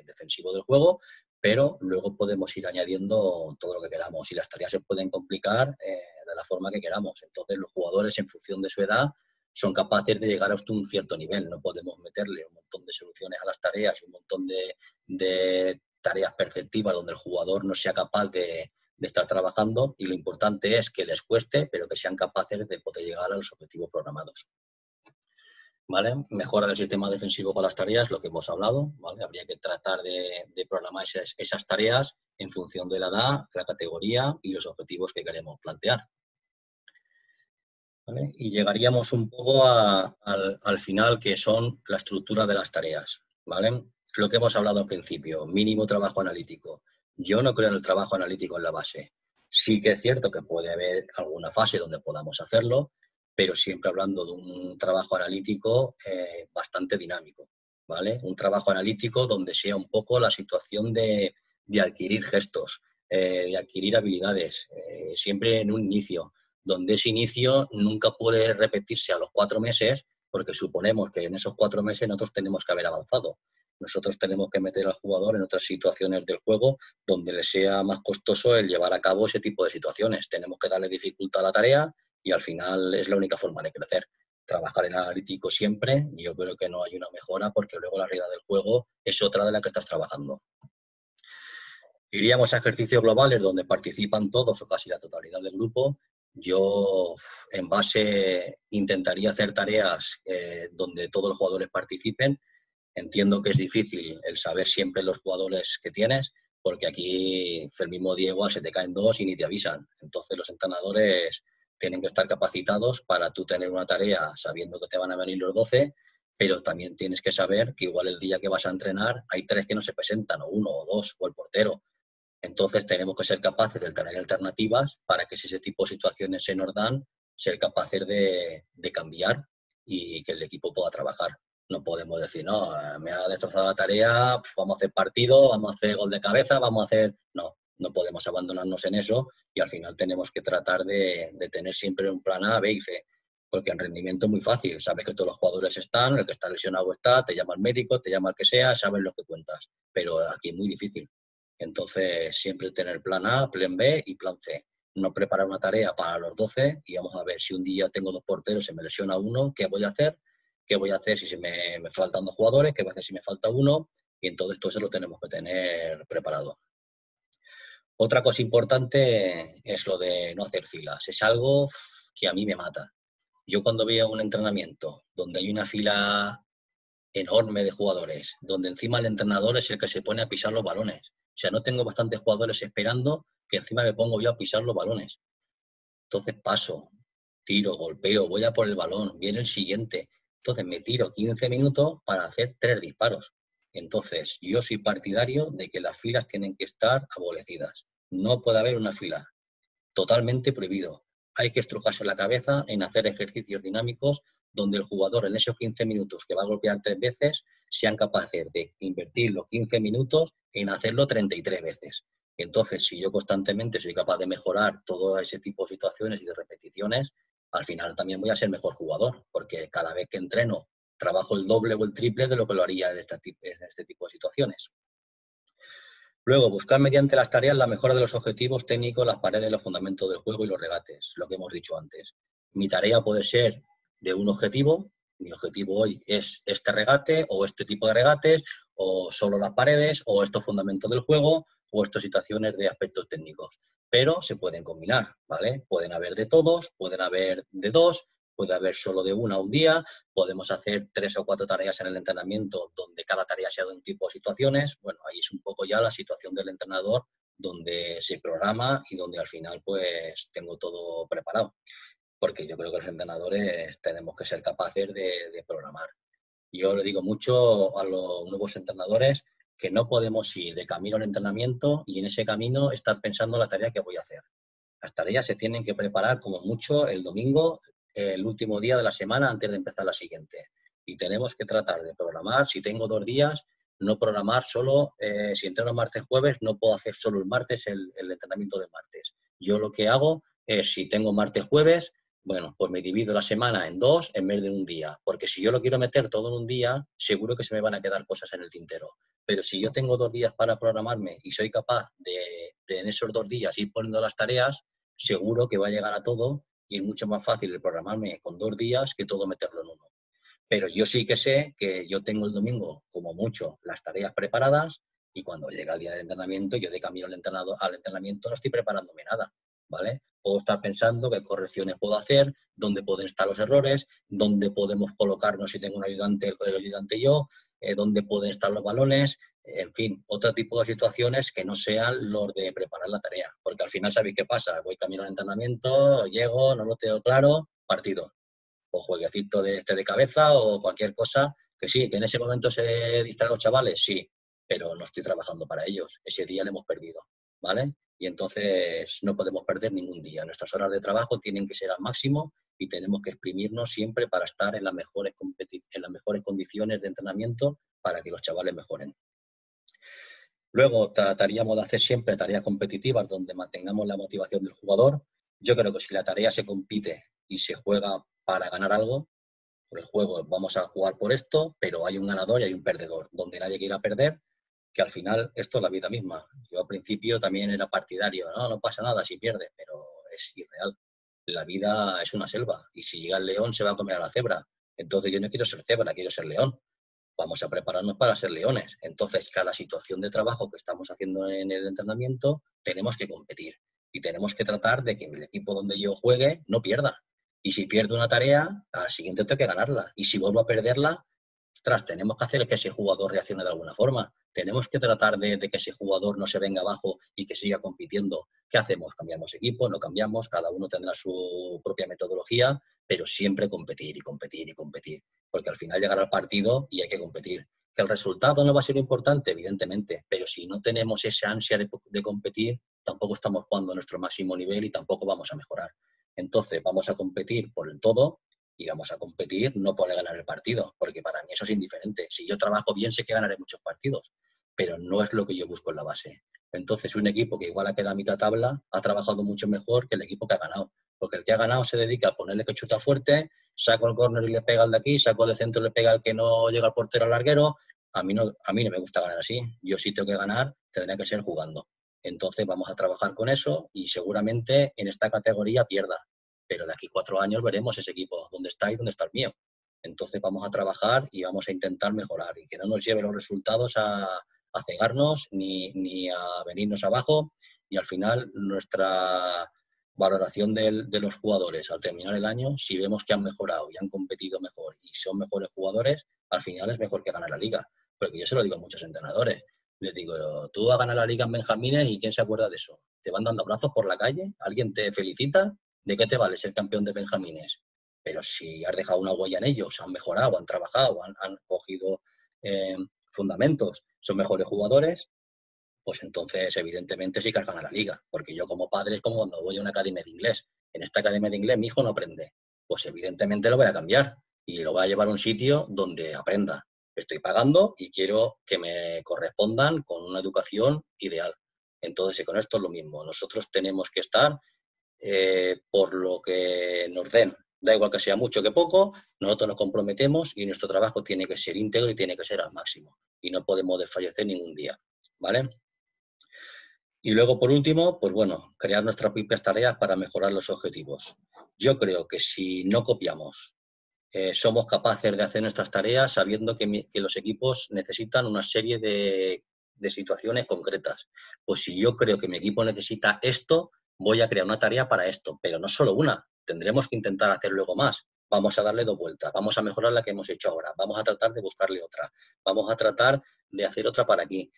defensivo del juego, pero luego podemos ir añadiendo todo lo que queramos y las tareas se pueden complicar de la forma que queramos. Entonces los jugadores, en función de su edad, son capaces de llegar hasta un cierto nivel. No podemos meterle un montón de soluciones a las tareas y un montón de tareas perceptivas donde el jugador no sea capaz de estar trabajando, y lo importante es que les cueste, pero que sean capaces de poder llegar a los objetivos programados. ¿Vale? Mejora del sistema defensivo con las tareas, lo que hemos hablado, ¿vale? Habría que tratar de programar esas tareas en función de la edad, la categoría y los objetivos que queremos plantear. ¿Vale? Y llegaríamos un poco al final, que son la estructura de las tareas, ¿vale? Lo que hemos hablado al principio, mínimo trabajo analítico. Yo no creo en el trabajo analítico en la base. Sí que es cierto que puede haber alguna fase donde podamos hacerlo, pero siempre hablando de un trabajo analítico bastante dinámico, ¿vale? Un trabajo analítico donde sea un poco la situación de adquirir gestos, de adquirir habilidades, siempre en un inicio, donde ese inicio nunca puede repetirse a los 4 meses, porque suponemos que en esos 4 meses nosotros tenemos que haber avanzado. Nosotros tenemos que meter al jugador en otras situaciones del juego donde le sea más costoso el llevar a cabo ese tipo de situaciones. Tenemos que darle dificultad a la tarea, y al final es la única forma de crecer. Trabajar en analítico siempre, y yo creo que no hay una mejora, porque luego la realidad del juego es otra de la que estás trabajando. Iríamos a ejercicios globales donde participan todos o casi la totalidad del grupo. Yo, en base, intentaría hacer tareas donde todos los jugadores participen. Entiendo que es difícil el saber siempre los jugadores que tienes, porque aquí el mismo Diego se te caen 2 y ni te avisan. Entonces los entrenadores tienen que estar capacitados para tú tener una tarea sabiendo que te van a venir los 12, pero también tienes que saber que igual el día que vas a entrenar hay 3 que no se presentan, o 1 o 2, o el portero. Entonces tenemos que ser capaces de tener alternativas para que si ese tipo de situaciones se nos dan, ser capaces de cambiar y que el equipo pueda trabajar. No podemos decir, no, me ha destrozado la tarea, vamos a hacer partido, vamos a hacer gol de cabeza, vamos a hacer... No, no podemos abandonarnos en eso, y al final tenemos que tratar de tener siempre un plan A, B y C. Porque en rendimiento es muy fácil, sabes que todos los jugadores están, el que está lesionado está, te llama el médico, te llama el que sea, sabes lo que cuentas. Pero aquí es muy difícil. Entonces, siempre tener plan A, plan B y plan C. No preparar una tarea para los 12 y vamos a ver si un día tengo 2 porteros, se me lesiona uno, ¿qué voy a hacer? ¿Qué voy a hacer si me faltan 2 jugadores? ¿Qué voy a hacer si me falta uno? Y entonces todo eso lo tenemos que tener preparado. Otra cosa importante es lo de no hacer filas. Es algo que a mí me mata. Yo cuando veo un entrenamiento donde hay una fila enorme de jugadores, donde encima el entrenador es el que se pone a pisar los balones. O sea, no tengo bastantes jugadores esperando que encima me pongo yo a pisar los balones. Entonces paso, tiro, golpeo, voy a por el balón, viene el siguiente. Entonces me tiro 15 minutos para hacer 3 disparos. Entonces yo soy partidario de que las filas tienen que estar abolecidas. No puede haber una fila. Totalmente prohibido. Hay que estrujarse la cabeza en hacer ejercicios dinámicos donde el jugador en esos 15 minutos que va a golpear 3 veces sean capaces de invertir los 15 minutos en hacerlo 33 veces. Entonces, si yo constantemente soy capaz de mejorar todo ese tipo de situaciones y de repeticiones, al final también voy a ser mejor jugador, porque cada vez que entreno trabajo el doble o el triple de lo que lo haría en este tipo de situaciones. Luego, buscar mediante las tareas la mejora de los objetivos técnicos, las paredes, los fundamentos del juego y los regates, lo que hemos dicho antes. Mi tarea puede ser de un objetivo, mi objetivo hoy es este regate o este tipo de regates, o solo las paredes, o estos fundamentos del juego, o estas situaciones de aspectos técnicos. Pero se pueden combinar, ¿vale? Pueden haber de todos, pueden haber de dos, puede haber solo de una un día, podemos hacer 3 o 4 tareas en el entrenamiento donde cada tarea sea de un tipo de situaciones. Bueno, ahí es un poco ya la situación del entrenador donde se programa y donde al final pues tengo todo preparado. Porque yo creo que los entrenadores tenemos que ser capaces de programar. Yo le digo mucho a los nuevos entrenadores que no podemos ir de camino al entrenamiento y en ese camino estar pensando la tarea que voy a hacer. Las tareas se tienen que preparar como mucho el domingo, el último día de la semana antes de empezar la siguiente. Y tenemos que tratar de programar, si tengo 2 días, no programar solo, si entreno martes, jueves, no puedo hacer solo el martes el entrenamiento del martes. Yo lo que hago es, si tengo martes, jueves, bueno, pues me divido la semana en 2 en vez de un día, porque si yo lo quiero meter todo en un día, seguro que se me van a quedar cosas en el tintero. Pero si yo tengo 2 días para programarme y soy capaz de en esos 2 días ir poniendo las tareas, seguro que va a llegar a todo y es mucho más fácil el programarme con 2 días que todo meterlo en uno. Pero yo sí que sé que yo tengo el domingo, como mucho, las tareas preparadas y cuando llega el día del entrenamiento, yo de camino al entrenamiento no estoy preparándome nada, ¿vale? Puedo estar pensando qué correcciones puedo hacer, dónde pueden estar los errores, dónde podemos colocarnos si tengo un ayudante, el ayudante y yo, dónde pueden estar los balones, en fin, otro tipo de situaciones que no sean los de preparar la tarea. Porque al final, ¿sabéis qué pasa? Voy camino al entrenamiento, llego, no lo tengo claro, partido o jueguecito de cabeza o cualquier cosa, que sí, que en ese momento se distraen los chavales, sí, pero no estoy trabajando para ellos. Ese día le hemos perdido, ¿vale? Y entonces no podemos perder ningún día. Nuestras horas de trabajo tienen que ser al máximo y tenemos que exprimirnos siempre para estar en las mejores condiciones de entrenamiento para que los chavales mejoren. Luego trataríamos de hacer siempre tareas competitivas donde mantengamos la motivación del jugador. Yo creo que si la tarea se compite y se juega para ganar algo, por el juego vamos a jugar por esto, pero hay un ganador y hay un perdedor, donde nadie quiera perder, que al final esto es la vida misma. Yo al principio también era partidario, no pasa nada si pierdes, pero es irreal. La vida es una selva y si llega el león se va a comer a la cebra. Entonces yo no quiero ser cebra, quiero ser león. Vamos a prepararnos para ser leones. Entonces, cada situación de trabajo que estamos haciendo en el entrenamiento, tenemos que competir y tenemos que tratar de que el equipo donde yo juegue no pierda. Y si pierdo una tarea, a la siguiente tengo que ganarla. Y si vuelvo a perderla, ostras, tenemos que hacer que ese jugador reaccione de alguna forma. Tenemos que tratar de que ese jugador no se venga abajo y que siga compitiendo. ¿Qué hacemos? ¿Cambiamos equipo? ¿No cambiamos? Cada uno tendrá su propia metodología, pero siempre competir y competir y competir. Porque al final llegará el partido y hay que competir. ¿Que el resultado no va a ser importante? Evidentemente, pero si no tenemos esa ansia de competir, tampoco estamos jugando a nuestro máximo nivel y tampoco vamos a mejorar. Entonces, vamos a competir por el todo y vamos a competir no por ganar el partido, porque para mí eso es indiferente. Si yo trabajo bien, sé que ganaré muchos partidos, pero no es lo que yo busco en la base. Entonces, un equipo que igual ha quedado a mitad tabla ha trabajado mucho mejor que el equipo que ha ganado, porque el que ha ganado se dedica a ponerle que chuta fuerte, saco el córner y le pega al de aquí, saco de centro y le pega al que no llega al portero al larguero. A mí no me gusta ganar así. Yo sí tengo que ganar, tendría que ser jugando. Entonces vamos a trabajar con eso y seguramente en esta categoría pierda. Pero de aquí 4 años veremos ese equipo, dónde está y dónde está el mío. Entonces vamos a trabajar y vamos a intentar mejorar y que no nos lleve los resultados a cegarnos ni a venirnos abajo y al final nuestra valoración de los jugadores al terminar el año, si vemos que han mejorado y han competido mejor y son mejores jugadores, al final es mejor que ganar la liga. Porque yo se lo digo a muchos entrenadores. Les digo, tú vas a ganar la liga en Benjamines y ¿quién se acuerda de eso? ¿Te van dando abrazos por la calle? ¿Alguien te felicita? ¿De qué te vale ser campeón de Benjamines? Pero si has dejado una huella en ellos, han mejorado, han trabajado, han cogido fundamentos, son mejores jugadores, pues entonces evidentemente sí que has ganado la liga. Porque yo como padre es como cuando voy a una academia de inglés. En esta academia de inglés mi hijo no aprende. Pues evidentemente lo voy a cambiar y lo voy a llevar a un sitio donde aprenda. Estoy pagando y quiero que me correspondan con una educación ideal. Entonces, y con esto es lo mismo. Nosotros tenemos que estar por lo que nos den. Da igual que sea mucho que poco, nosotros nos comprometemos y nuestro trabajo tiene que ser íntegro y tiene que ser al máximo. Y no podemos desfallecer ningún día, ¿vale? Y luego, por último, pues bueno, crear nuestras propias tareas para mejorar los objetivos. Yo creo que si no copiamos, somos capaces de hacer nuestras tareas sabiendo que los equipos necesitan una serie de situaciones concretas. Pues si yo creo que mi equipo necesita esto, voy a crear una tarea para esto, pero no solo una, tendremos que intentar hacer luego más. Vamos a darle 2 vueltas, vamos a mejorar la que hemos hecho ahora, vamos a tratar de buscarle otra, vamos a tratar de hacer otra para aquí.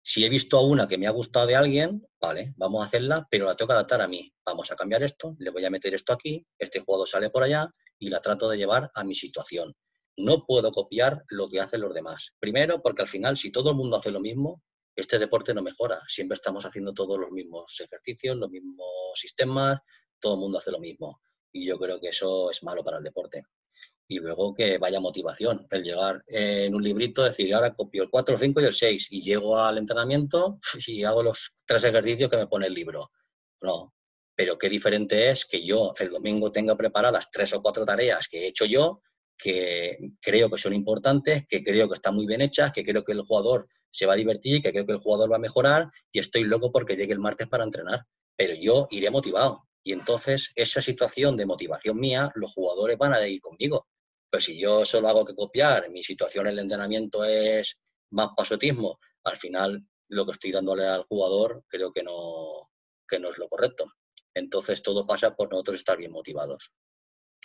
Si he visto una que me ha gustado de alguien, vale, vamos a hacerla, pero la tengo que adaptar a mí. Vamos a cambiar esto, le voy a meter esto aquí, este jugador sale por allá y la trato de llevar a mi situación. No puedo copiar lo que hacen los demás. Primero, porque al final, si todo el mundo hace lo mismo, este deporte no mejora. Siempre estamos haciendo todos los mismos ejercicios, los mismos sistemas, todo el mundo hace lo mismo. Y yo creo que eso es malo para el deporte. Y luego que vaya motivación, el llegar en un librito, decir, ahora copio el 4, el 5 y el 6 y llego al entrenamiento y hago los 3 ejercicios que me pone el libro. No, pero qué diferente es que yo el domingo tenga preparadas 3 o 4 tareas que he hecho yo, que creo que son importantes, que creo que están muy bien hechas, que creo que el jugador se va a divertir, que creo que el jugador va a mejorar y estoy loco porque llegue el martes para entrenar. Pero yo iré motivado. Y entonces esa situación de motivación mía, los jugadores van a ir conmigo. Pues si yo solo hago que copiar, mi situación en el entrenamiento es más pasotismo, al final lo que estoy dándole al jugador creo que no es lo correcto. Entonces todo pasa por nosotros estar bien motivados.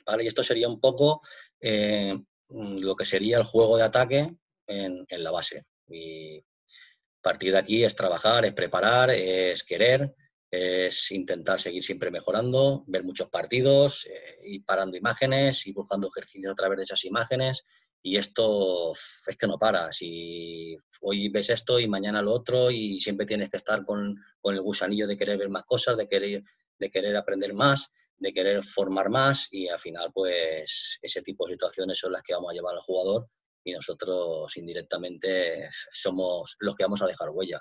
¿Vale? Y esto sería un poco lo que sería el juego de ataque en la base. Y a partir de aquí es trabajar, es preparar, es querer, es intentar seguir siempre mejorando, ver muchos partidos, ir parando imágenes y buscando ejercicios a través de esas imágenes. Y esto es que no para. Si hoy ves esto y mañana lo otro y siempre tienes que estar con el gusanillo de querer ver más cosas, de querer aprender más, de querer formar más y al final pues ese tipo de situaciones son las que vamos a llevar al jugador y nosotros indirectamente somos los que vamos a dejar huella.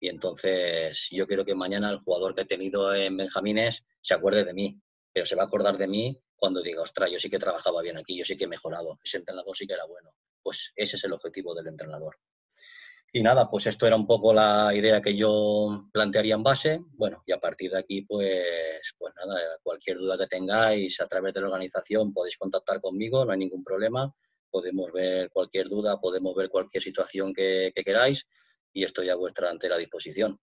Y entonces yo quiero que mañana el jugador que he tenido en Benjamines se acuerde de mí, pero se va a acordar de mí cuando diga, ostras, yo sí que trabajaba bien aquí, yo sí que he mejorado, ese entrenador sí que era bueno. Pues ese es el objetivo del entrenador. Y nada, pues esto era un poco la idea que yo plantearía en base. Bueno, y a partir de aquí, pues nada, cualquier duda que tengáis a través de la organización podéis contactar conmigo, no hay ningún problema. Podemos ver cualquier duda, podemos ver cualquier situación que queráis y estoy a vuestra entera disposición.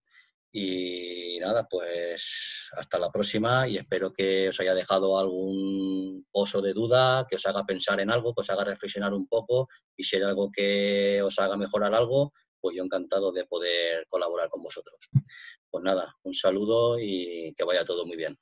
Y nada, pues hasta la próxima y espero que os haya dejado algún pozo de duda, que os haga pensar en algo, que os haga reflexionar un poco y si hay algo que os haga mejorar algo, pues yo encantado de poder colaborar con vosotros. Pues nada, un saludo y que vaya todo muy bien.